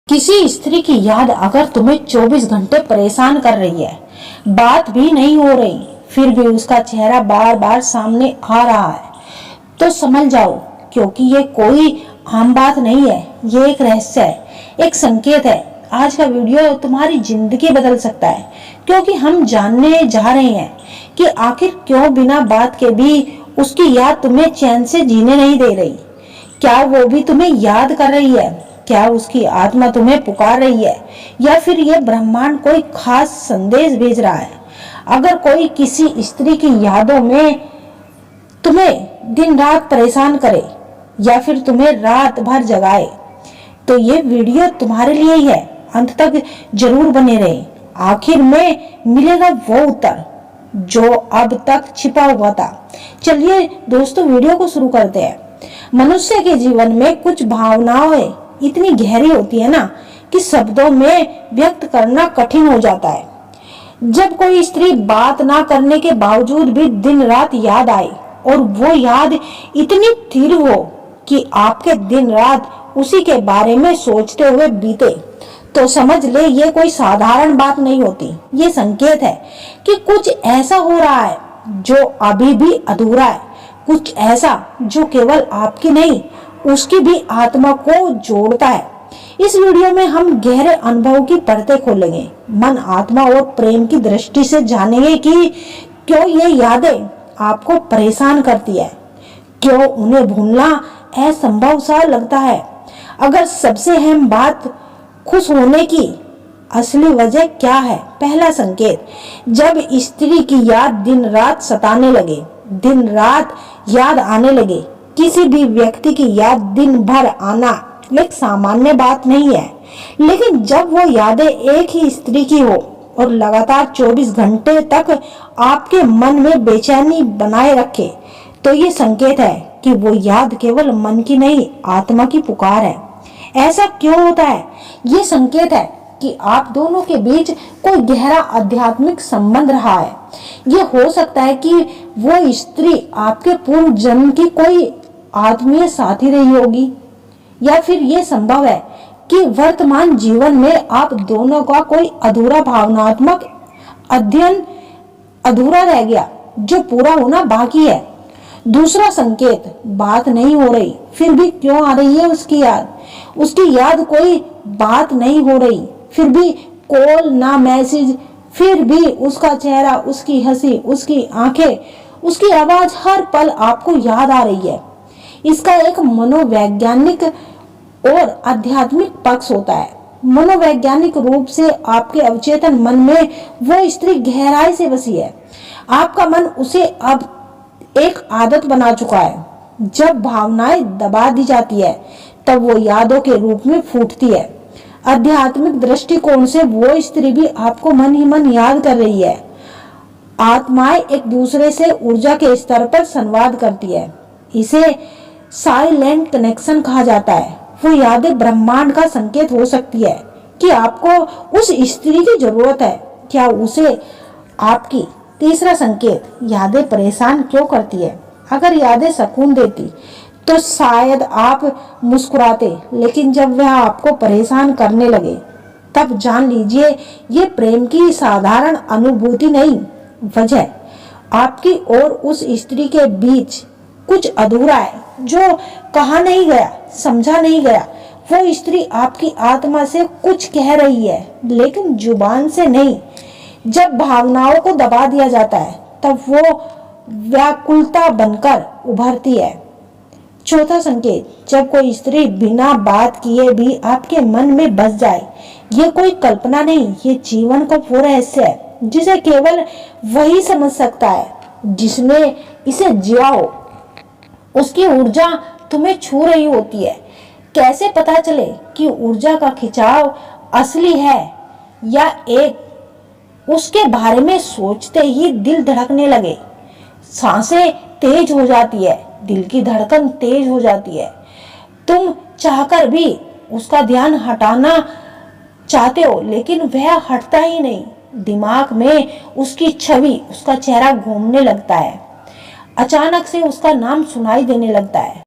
किसी स्त्री की याद अगर तुम्हें 24 घंटे परेशान कर रही है, बात भी नहीं हो रही, फिर भी उसका चेहरा बार बार सामने आ रहा है, तो समझ जाओ, क्योंकि ये कोई आम बात नहीं है, ये एक रहस्य है, एक संकेत है। आज का वीडियो तुम्हारी जिंदगी बदल सकता है, क्योंकि हम जानने जा रहे हैं कि आखिर क्यों बिना बात के भी उसकी याद तुम्हें चैन से जीने नहीं दे रही। क्या वो भी तुम्हें याद कर रही है? क्या उसकी आत्मा तुम्हें पुकार रही है, या फिर ये ब्रह्मांड कोई खास संदेश भेज रहा है? अगर कोई किसी स्त्री की यादों में तुम्हें दिन रात परेशान करे या फिर तुम्हें रात भर जगाए, तो ये वीडियो तुम्हारे लिए ही है। अंत तक जरूर बने रहे, आखिर में मिलेगा वो उत्तर जो अब तक छिपा हुआ था। चलिए दोस्तों, वीडियो को शुरू करते हैं। मनुष्य के जीवन में कुछ भावनाएं इतनी गहरी होती है ना कि शब्दों में व्यक्त करना कठिन हो जाता है। जब कोई स्त्री बात ना करने के बावजूद भी दिन रात याद आए और वो याद इतनी तीव्र हो कि आपके दिन रात उसी के बारे में सोचते हुए बीते, तो समझ ले ये कोई साधारण बात नहीं होती। ये संकेत है कि कुछ ऐसा हो रहा है जो अभी भी अधूरा है, कुछ ऐसा जो केवल आपकी नहीं उसकी भी आत्मा को जोड़ता है। इस वीडियो में हम गहरे अनुभव की परतें खोलेंगे, मन, आत्मा और प्रेम की दृष्टि से जानेंगे कि क्यों ये यादें आपको परेशान करती है, क्यों उन्हें भूलना असंभव सा लगता है। अगर सबसे अहम बात, खुश होने की असली वजह क्या है? पहला संकेत, जब स्त्री की याद दिन रात सताने लगे, दिन रात याद आने लगे। किसी भी व्यक्ति की याद दिन भर आना एक सामान्य बात नहीं है, लेकिन जब वो यादें एक ही स्त्री की हो और लगातार 24 घंटे तक आपके मन में बेचैनी बनाए रखे, तो ये संकेत है कि वो याद केवल मन की नहीं, आत्मा की पुकार है। ऐसा क्यों होता है? ये संकेत है कि आप दोनों के बीच कोई गहरा आध्यात्मिक संबंध रहा है। ये हो सकता है कि वो स्त्री आपके पूर्व जन्म की कोई आत्मीय साथी रही होगी, या फिर ये संभव है कि वर्तमान जीवन में आप दोनों का कोई अधूरा भावनात्मक अध्ययन अधूरा रह गया जो पूरा होना बाकी है। दूसरा संकेत, बात नहीं हो रही, फिर भी क्यों आ रही है उसकी याद? उसकी याद कोई बात नहीं हो रही, फिर भी कॉल ना मैसेज, फिर भी उसका चेहरा, उसकी हंसी, उसकी आंखें, उसकी आवाज हर पल आपको याद आ रही है। इसका एक मनोवैज्ञानिक और आध्यात्मिक पक्ष होता है। मनोवैज्ञानिक रूप से आपके अवचेतन मन में वो स्त्री गहराई से बसी है। आपका मन उसे अब एक आदत बना चुका है। जब भावनाएं दबा दी जाती है तब वो यादों के रूप में फूटती है। आध्यात्मिक दृष्टिकोण से वो स्त्री भी आपको मन ही मन याद कर रही है। आत्माएं एक दूसरे से ऊर्जा के स्तर पर संवाद करती है। इसे साइलेंट कनेक्शन कहा जाता है। वो यादें ब्रह्मांड का संकेत हो सकती है कि आपको उस स्त्री की जरूरत है, क्या उसे आपकी। तीसरा संकेत, यादें परेशान क्यों करती है? अगर यादें सुकून देती तो शायद आप मुस्कुराते, लेकिन जब वह आपको परेशान करने लगे तब जान लीजिए ये प्रेम की साधारण अनुभूति नहीं, वजह आपकी और उस स्त्री के बीच कुछ अधूरा है जो कहा नहीं गया, समझा नहीं गया। वो स्त्री आपकी आत्मा से कुछ कह रही है, लेकिन जुबान से नहीं। जब भावनाओं को दबा दिया जाता है तब वो व्याकुलता बनकर उभरती है। चौथा संकेत, जब कोई स्त्री बिना बात किए भी आपके मन में बस जाए, ये कोई कल्पना नहीं, ये जीवन का वो रहस्य है जिसे केवल वही समझ सकता है जिसने इसे जिया हो। उसकी ऊर्जा तुम्हें छू रही होती है। कैसे पता चले कि ऊर्जा का खिंचाव असली है या एक उसके बारे में सोचते ही दिल धड़कने लगे, सांसें तेज हो जाती है, दिल की धड़कन तेज हो जाती है, तुम चाहकर भी उसका ध्यान हटाना चाहते हो लेकिन वह हटता ही नहीं। दिमाग में उसकी छवि, उसका चेहरा घूमने लगता है, अचानक से उसका नाम सुनाई देने लगता है।